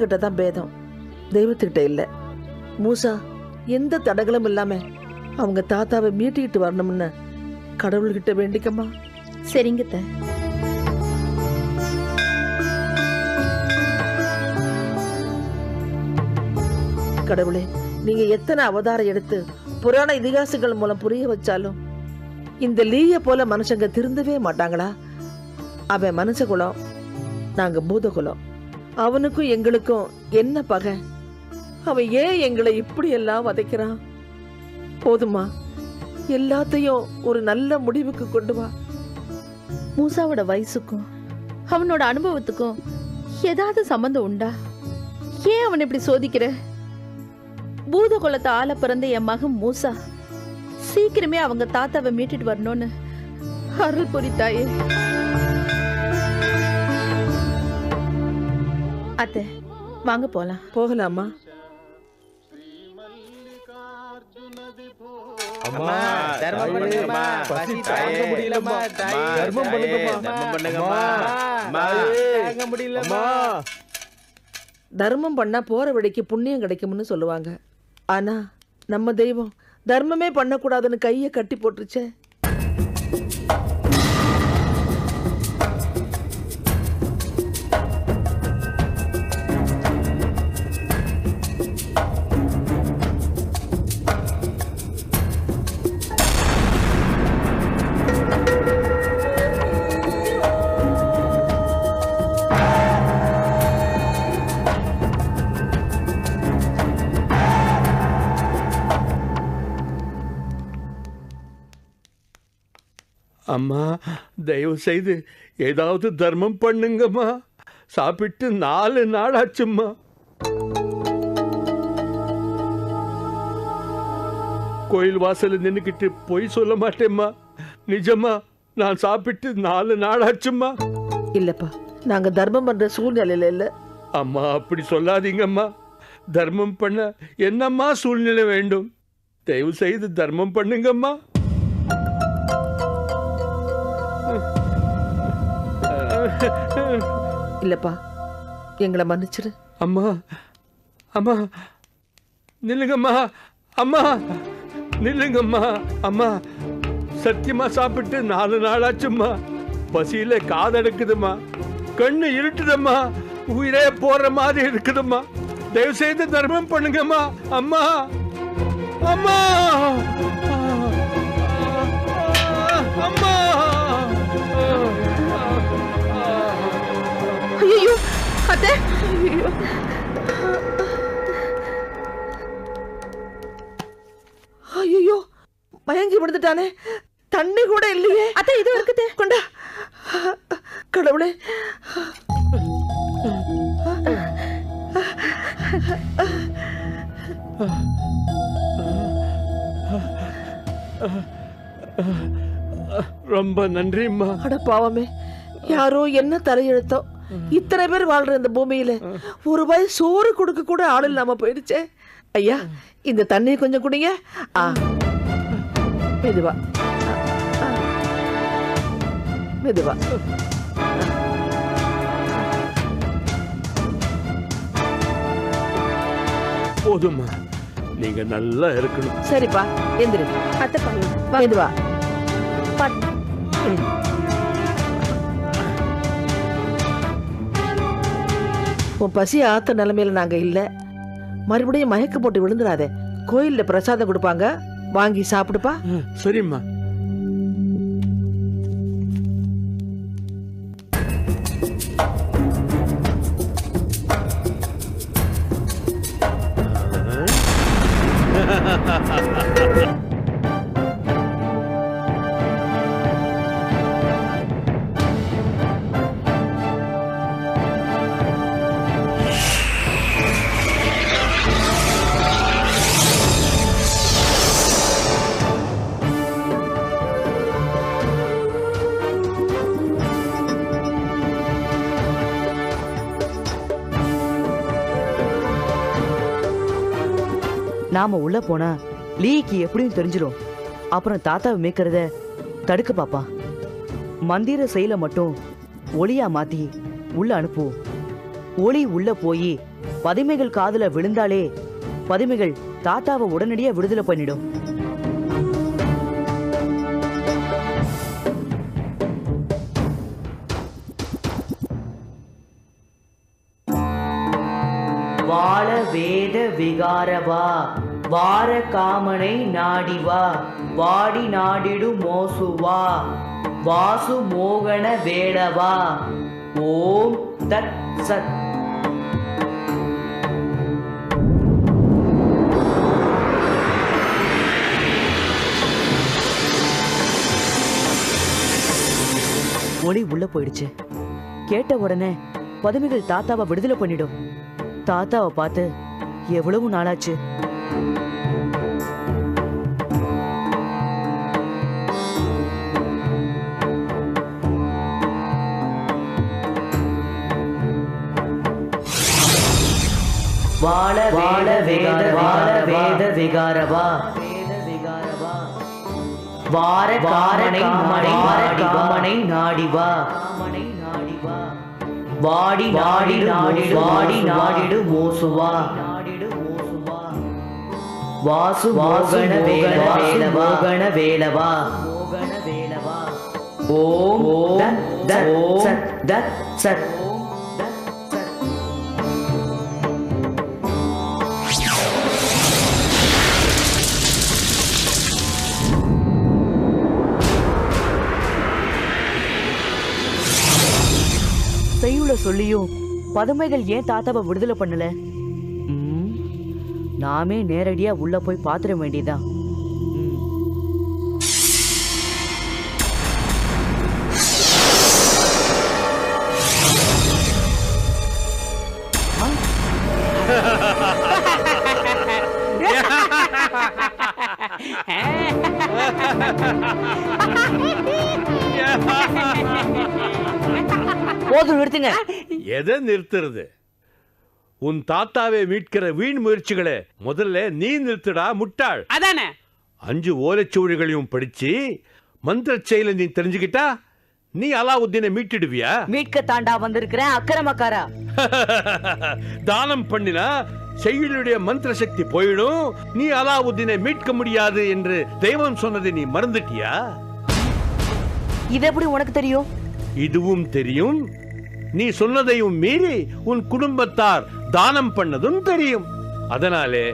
மனுஷங்கிட்ட தான் பேதம், தெய்வத்துக்கிட்ட இல்ல. மூசா எந்த தடங்களும் இல்லாம அவங்க தாத்தாவை மீட்டிக்கிட்டு வரணும்னு கடவுள்கிட்ட வேண்டிக்கம்மா. சரிங்க அத்தை. கடவுளே, நீங்க எத்தனை அவதாரம் எடுத்து புராண இதிகாசங்கள் மூலம் புரிய வச்சாலும் இந்த லீய போல மனுஷங்க திருந்தவே மாட்டாங்களா? அவன் மனுஷ குலம், நாங்க பூத குலம். அவனுக்கும் எங்களுக்கும் என்ன பகை? அவன் ஏன் எங்களை இப்படி எல்லாம் வதைக்கிறான்? போதுமா, எல்லாத்தையும் ஒரு நல்ல முடிவுக்கு கொண்டு வா. மூசாவோட வயசுக்கும் அவனோட அனுபவத்துக்கும் ஏதாவது சம்பந்தம் உண்டா? ஏன் அவன் இப்படி சோதிக்கிற? பூத குலத்தை ஆள பிறந்த என் மகன் மூசா சீக்கிரமே அவங்க தாத்தாவை மீட்டுட்டு வரணும்னு அருள் புரித்தாயே. அத்தை வாங்க போலாம். போகலாமா? தர்மம் பண்ணா போற வழிக்கு புண்ணியம் கிடைக்கும்னு சொல்லுவாங்க. ஆனா நம்ம தெய்வம் தர்மமே பண்ணக்கூடாதுன்னு கையை கட்டி போட்டுருச்சே. அம்மா, தயவு செய்து ஏதாவது தர்மம் பண்ணுங்கம்மா. சாப்பிட்டு 4 நாள் ஆச்சும்மா. கோயில் வாசல் நின்னுக்கிட்டு பொய் சொல்ல மாட்டேம்மா. நிஜமா நான் சாப்பிட்டு 4 நாள் ஆச்சும்மா. இல்லப்பா, நாங்க தர்மம் பண்ற சூழ்நிலையில இல்ல. அம்மா, அப்படி சொல்லாதீங்கம்மா. தர்மம் பண்ண என்னம்மா சூழ்நிலை வேண்டும்? தயவு செய்து தர்மம் பண்ணுங்கம்மா. இல்லப்பா, எங்களை மன்னிச்சிரு. அம்மா, அம்மா நில்லுங்கம்மா. அம்மா நில்லுங்கம்மா. அம்மா, சத்தியமா சாப்பிட்டு 4 நாள் ஆச்சும்மா. பசியில காதெடுக்குதும்மா, கண்ணு இருட்டுதம்மா, உயிரே போற மாதிரி இருக்குதும்மா. தயவு செய்து தர்மம் பண்ணுங்கம்மா. அம்மா, அம்மா, அம்மா. ஐயோ அத்தை, ஐயோ, மயங்கி விழுந்துட்டானே. தண்ணி கூட இல்லையே. அத்தை இது இருக்குது, கொண்டா. கடவுளே, ரொம்ப நன்றிம்மா. அட பாவமே, யாரோ என்ன தலையெழுத்தோ. இத்தனை பேர் வாழ்ற இந்த பூமியில ஒரு வாய் சோறு கொடுக்க கூட ஆள் இல்லாம போயிடுச்சே. ஐயா, இந்த தண்ணி கொஞ்சம் குடிங்க. மெதுவா மெதுவா. போதும்மா, நீங்க நல்லா இருக்கணும். சரிப்பா, எந்திரி. அத்தை மெதுவா. உன் பசி ஆத்த நிலைமையில நாங்க இல்ல. மறுபடியும் மயக்க போட்டு விழுந்துடாதே. கோயில்ல பிரசாதம் கொடுப்பாங்க, வாங்கி சாப்பிடுப்பா. சரிம்மா. நாம உள்ள போனா லீக்கு எப்படியும் தெரிஞ்சிடும். அப்புறம் தாத்தாவை மேய்க்கிறத தடுக்க பாப்பா. மந்திர செயலை மட்டும் ஒளியா மாத்தி உள்ள அனுப்புவோம். ஒளி உள்ள போய் பதுமைகள் காதுல விழுந்தாலே பதுமைகள் தாத்தாவை உடனடியா விடுதலை பண்ணிடும். வாழ வேத விகாரவா வார காமனை நாடிவா வாடி நாடிடு மோசுவா வாசு மோகன வேடவா ஓம் தத் சத். ஒளி உள்ள போயிடுச்சு. கேட்ட உடனே பதுமைகள் தாத்தாவை விடுதலை பண்ணிடும். தாத்தாவை பார்த்து எவ்வளவு நாளாச்சு. வாழ வாழ வேத வாழ வேத விகாரவா வார காரணை காமனை நாடிவா வாடி நாடி நாடிடு வாடி நாடிடு மோசுவா வாசு மோகன வேலவா வேலவா ஓம் தத் சத் தத் சத். செய்யுள சொல்லியும் பதுமைகள் ஏன் தாத்தாவை விடுதலை பண்ணல? நாமே நேரடியா உள்ள போய் பாத்துட வேண்டியதான். போதும், நிறுத்துங்க. எதை நிறுத்துறது? உன் தாத்தாவை மீட்கிற வீண் முயற்சிகளை முதல்ல நீ நிறுத்துடா முட்டாள். அதானே 5 ஓலைச்சுவடிகளையும் படிச்சு மந்திர செயலை நீ தெரிஞ்சுக்கிட்டா நீ அலாவுத்தீனை மீட்டிடுவியா? மீட்க தாண்டா வந்திருக்கிறேன் அக்கிரமக்காரா. தானம் பண்ணினா செய்யுளுடைய மந்திர சக்தி போயிடும், நீ அலாவுத்தீனை மீட்க முடியாது என்று தெய்வம் சொன்னதை நீ மறந்துட்டியா? இது எப்படி உனக்கு தெரியும்? இதுவும் தெரியும், நீ சொன்னதையும் மீறி உன் குடும்பத்தார் தானம் பண்ணதும் தெரியும். அதனாலே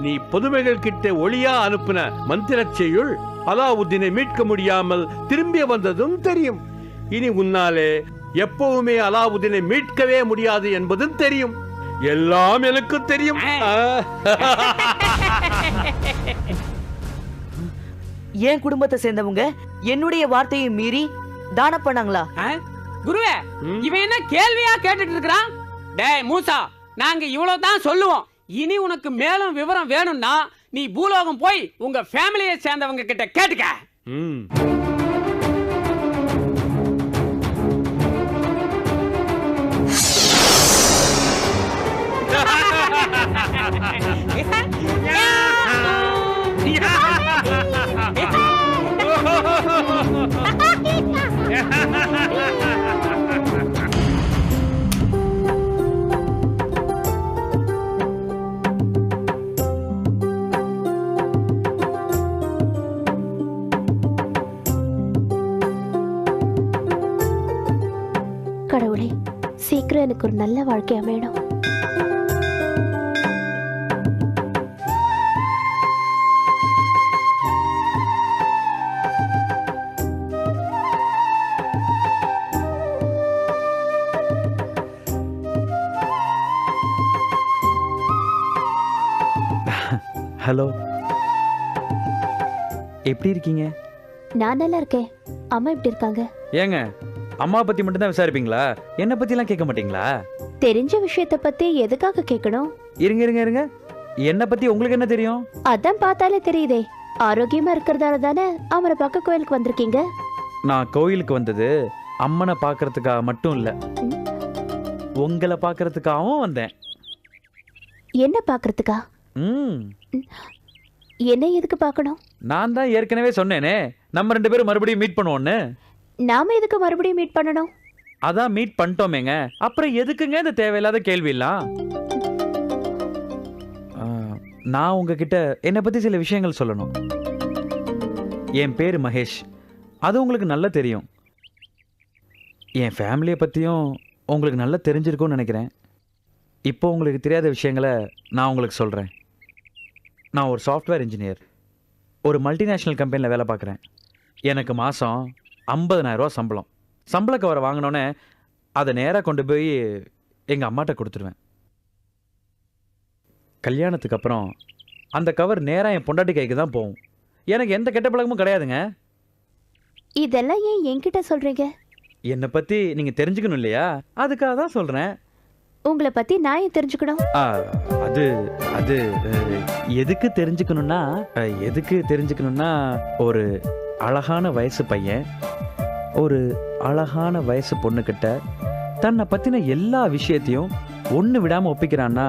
நீ பொதுமைகள் கிட்ட ஒளியா அனுப்பின மந்திர செய்யுள் அலாவுத்தீனை மீட்க முடியாமல் திரும்பி வந்ததும் தெரியும். இனி உன்னாலே எப்பவுமே அலாவுத்தீனை மீட்கவே முடியாது என்பதும் தெரியும். எல்லாம் எனக்கு தெரியும். என் குடும்பத்தை சேர்ந்தவங்க என்னுடைய வார்த்தையை மீறி தானம் பண்ணாங்களா? குருவே, இவன் என்ன கேள்வியா கேட்டுட்டு இருக்கிறான்? டேய் மூசா, நாங்க இவ்வளவு தான் சொல்லுவோம். இனி உனக்கு மேலும் விவரம் வேணும்னா நீ பூலோகம் போய் உங்க ஃபேமிலியை சேர்ந்தவங்க கிட்ட கேட்டுக்க. கடவுளே, சீக்கிரம் எனக்கு ஒரு நல்ல வாழ்க்கையா வேணும். ஹலோ, எப்படி இருக்கீங்க? நான் நல்லா இருக்கேன். அம்மா எப்படி இருக்காங்க? ஏங்க, அம்மா பத்தி மட்டும் தான் விசாரிப்பீங்களா? என்ன பத்தி எல்லாம் கேட்க மாட்டீங்களா? தெரிஞ்ச விஷயத்த பத்தி எதுக்காக கேட்கணும்? இருங்க இருங்க இருங்க, என்ன பத்தி உங்களுக்கு என்ன தெரியும்? அதான் பார்த்தாலே தெரியுதே. ஆரோக்கியமா இருக்கிறதால தானே அவரை பார்க்க கோயிலுக்கு வந்திருக்கீங்க. நான் கோயிலுக்கு வந்தது அம்மனை பார்க்கறதுக்காக மட்டும் இல்ல, உங்களை பார்க்கறதுக்காகவும் வந்தேன். என்ன பார்க்கறதுக்கா? என்ன எதுக்கு பார்க்கணும்? நான் தான் ஏற்கனவே சொன்னேனே, நம்ம 2 பேரும் மறுபடியும் மீட் பண்ணுவோம்னு. நாம எதுக்கு மறுபடியும் மீட் பண்ணணும்? அதான் மீட் பண்ணிட்டோமேங்க. அப்புறம் எதுக்குங்க இந்த தேவையில்லாத கேள்வியெல்லாம்? நான் உங்ககிட்ட என்னை பற்றி சில விஷயங்கள் சொல்லணும். என் பேர் மகேஷ். அது உங்களுக்கு நல்லா தெரியும். என் ஃபேமிலியை பற்றியும் உங்களுக்கு நல்லா தெரிஞ்சிருக்கும்னு நினைக்கிறேன். இப்போ உங்களுக்கு தெரியாத விஷயங்களை நான் உங்களுக்கு சொல்கிறேன். நான் ஒரு சாஃப்ட்வேர் இன்ஜினியர். ஒரு மல்டிநேஷ்னல் கம்பெனியில் வேலை பார்க்குறேன். எனக்கு மாதம் 50,000 ரூபா சம்பளம். சம்பள கவரை வாங்கினோன்னே அதை நேராக கொண்டு போய் எங்கள் அம்மாட்ட கொடுத்துருவேன். கல்யாணத்துக்கு அப்புறம் அந்த கவர் நேராக என் பொண்டாட்டி கைக்கு தான் போகும். எனக்கு எந்த கெட்ட பழக்கமும் கிடையாதுங்க. இதெல்லாம் ஏன் என்கிட்ட சொல்றீங்க? என்னை பற்றி நீங்கள் தெரிஞ்சுக்கணும் இல்லையா? அதுக்காக தான் சொல்கிறேன். உங்களை பத்தி நான் ஏன் தெரிஞ்சுக்கணும்? அது அது எதுக்கு தெரிஞ்சுக்கணும்னா ஒரு அழகான வயசு பையன் ஒரு அழகான வயசு பொண்ணுக்கிட்ட தன்னை பற்றின எல்லா விஷயத்தையும் ஒன்று விடாமல் ஒப்பிக்கிறான்னா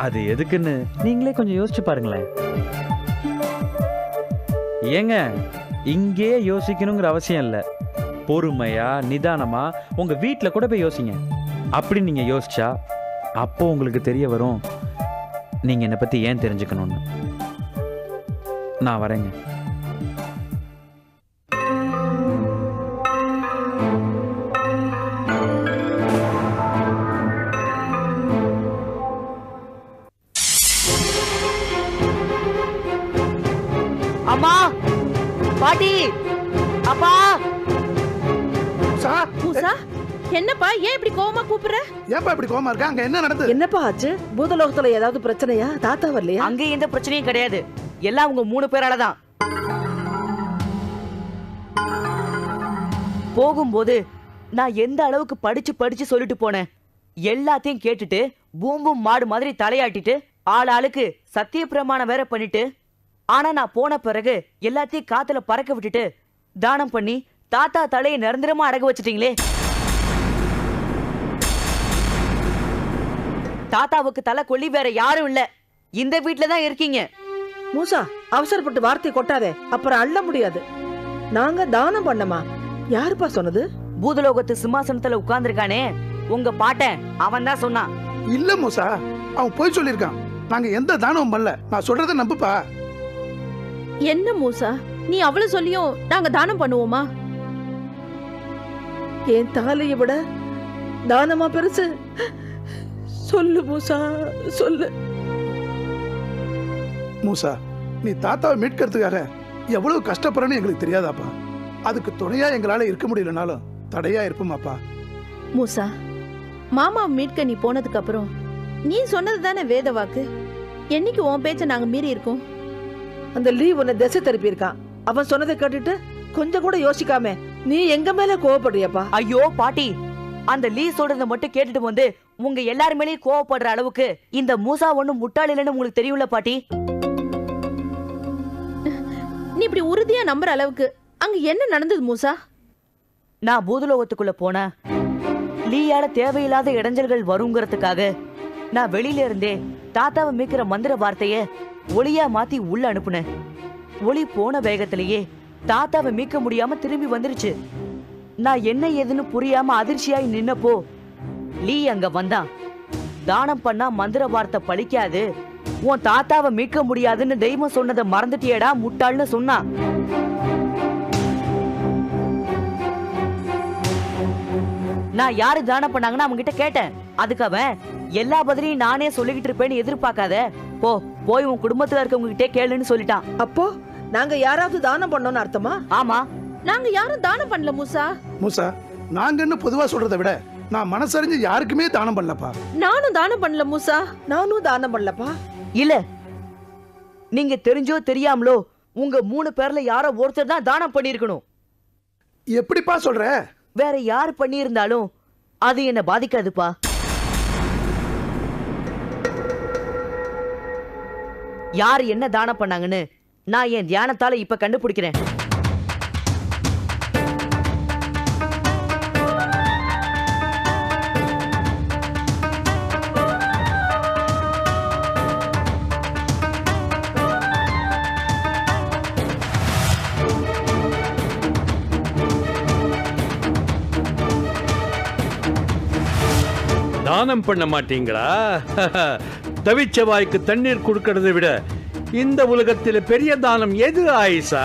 அது எதுக்குன்னு நீங்களே கொஞ்சம் யோசிச்சு பாருங்களேன். ஏங்க, இங்கே யோசிக்கணுங்கிற அவசியம் இல்லை. பொறுமையா நிதானமா உங்க வீட்டில் கூட போய் யோசிங்க. அப்படி நீங்க யோசிச்சா அப்போ உங்களுக்கு தெரிய வரும் நீங்க என்னை பத்தி ஏன் தெரிஞ்சுக்கணும்னு. நான் வரேங்க. அம்மா, பாட்டி, அப்பா. மூசா, என்னப்பா ஏன் இப்படி கோவமா கூப்பிடுற? ஏப்பா இப்படி கோவமா இருக்க? அங்க என்ன நடந்தது? என்னப்பா ஆச்சு? பூதலோகத்துல ஏதாவது பிரச்சனையா? தாத்தா வரலையா? அங்க எந்த பிரச்சனையும் கிடையாது. எல்லாம் உங்க 3 பேரால தான். போகும்போது நான் எந்த அளவுக்கு படிச்சு சொல்லிட்டு போனேன் எல்லாத்தையும் கேட்டுட்டு பூம்பும் மாடு மாதிரி தலையாட்டிட்டு ஆளுக்கு சத்திய பிரமாணம் வேற பண்ணிட்டு, ஆனா நான் போன பிறகு எல்லாத்தையும் காத்துல பறக்க விட்டுட்டு தானம் பண்ணி தாத்தா தலையை நிரந்தரமா அடக வச்சிட்டீங்களே. தாத்தாவுக்கு தலை கொல்லி வேற யாரும் இல்ல, இந்த வீட்டுல தான் இருக்கீங்க. மூசா, அவசரப்பட்டு வார்த்தை கொட்டாதே, அப்புறம் அள்ள முடியாது. நாங்க தானம் பண்ணமா? யாருப்பா சொன்னது? பூதலோகத்து சிம்மாசனத்துல உட்கார்ந்துருக்கானே உங்க பாட்டன், அவன் தான் சொன்னான். இல்ல மூசா, அவன் போய் சொல்லிருக்கான். நாங்க எந்த தானமும் பண்ணல. நான் சொல்றத நம்புப்பா. என்ன மூசா, நீ அவ்வளவு சொல்லியும் நாங்க தானம் பண்ணுவோமா? என் தாலியை விட தானமா பெருசு? சொல்லு மூசா, சொல்லு. மூசா, நீ தாத்தாவை மீட்கிறதுக்காக எவ்வளவு கஷ்டப்படுறன்னு எங்களுக்கு தெரியாதாப்பா. அதுக்கு துணையா எங்களால இருக்க முடியலனாலும் தடையா இருப்போமாப்பா. மூசா, மாமா மீட்க நீ போனதுக்கு அப்புறம் நீ சொன்னது தானே வேத வாக்கு. என்னைக்கு உன் பேச்ச நாங்க மீறி இருக்கோம்? அந்த லீ உன்னை திசை திருப்பி இருக்கான். அவன் சொன்னதை கேட்டுட்டு கொஞ்சம் கூட யோசிக்காம நீ எங்க மேல கோவப்படுறியப்பா? ஐயோ பாட்டி, அந்த லீ சொல்றத மட்டும் கேட்டுட்டு வந்து உங்க எல்லாரு மேலேயும் கோவப்படுற அளவுக்கு இந்த மூசா ஒண்ணும் முட்டாள் இல்லைன்னு உங்களுக்கு தெரியும்ல பாட்டி. நீ இப்படி உறுதியா நம்புற அளவுக்கு அங்க என்ன நடந்தது மூசா? நான் பூதலோகத்துக்குள்ள போன லீயால தேவையில்லாத இடைஞ்சல்கள் வருங்கிறதுக்காக நான் வெளியில இருந்தே தாத்தாவை மீட்கிற மந்திர வார்த்தைய ஒளியா மாத்தி உள்ள அனுப்புனேன். ஒளி போன வேகத்திலேயே தாத்தாவை மீட்க முடியாம திரும்பி வந்துருச்சு. நான் என்ன ஏதுன்னு புரியாம அதிர்ச்சியாய் நின்னப்போ லீ அங்க வந்தான். தானம் பண்ணா மந்திர வார்த்தை பழிக்காது, உன் தாத்தாவை மீட்க முடியாதுன்னு தெய்வம் சொன்னதை மறந்துட்டியடா முட்டாள்னு சொன்னான். நான் யாரு தானம் பண்ணாங்கன்னு அவங்க கிட்ட கேட்டேன். அதுக்கு அவன் எல்லா பதிலையும் நானே சொல்லிக்கிட்டு இருப்பேன்னு எதிர்பார்க்காத, போ போய் உன் குடும்பத்துல இருக்கவங்க கிட்டே கேளுன்னு சொல்லிட்டான். அப்போ நாங்க யாராவது தானம் பண்ணோம்னு அர்த்தமா? ஆமா, நாங்க யாரும் தானம் பண்ணல மூசா. மூசா, நாங்கன்னு பொதுவா சொல்றதை விட நான் மனசறிஞ்சு யாருக்குமே தானம் பண்ணலப்பா. நானும் தானம் பண்ணல மூசா. நானும் தானம் பண்ணலப்பா. இல்ல, நீங்க தெரிஞ்சோ தெரியாமலோ உங்க 3 பேர்ல யாரோ ஒருத்தர் தான் தானம் பண்ணிருக்கணும். எப்படிப்பா சொல்ற? வேற யார் பண்ணியிருந்தாலும் அது என்ன பாதிக்காதுப்பா. யார் என்ன தானம் பண்ணாங்கன்னு நான் என் தியானத்தால இப்ப கண்டுபிடிக்கிறேன். தானம் பண்ண மாட்டீங்களா? தவிச்ச வாய்க்கு தண்ணீர் கொடுக்கறதை விட இந்த உலகத்தில் பெரிய தானம் எது ஆயிஷா?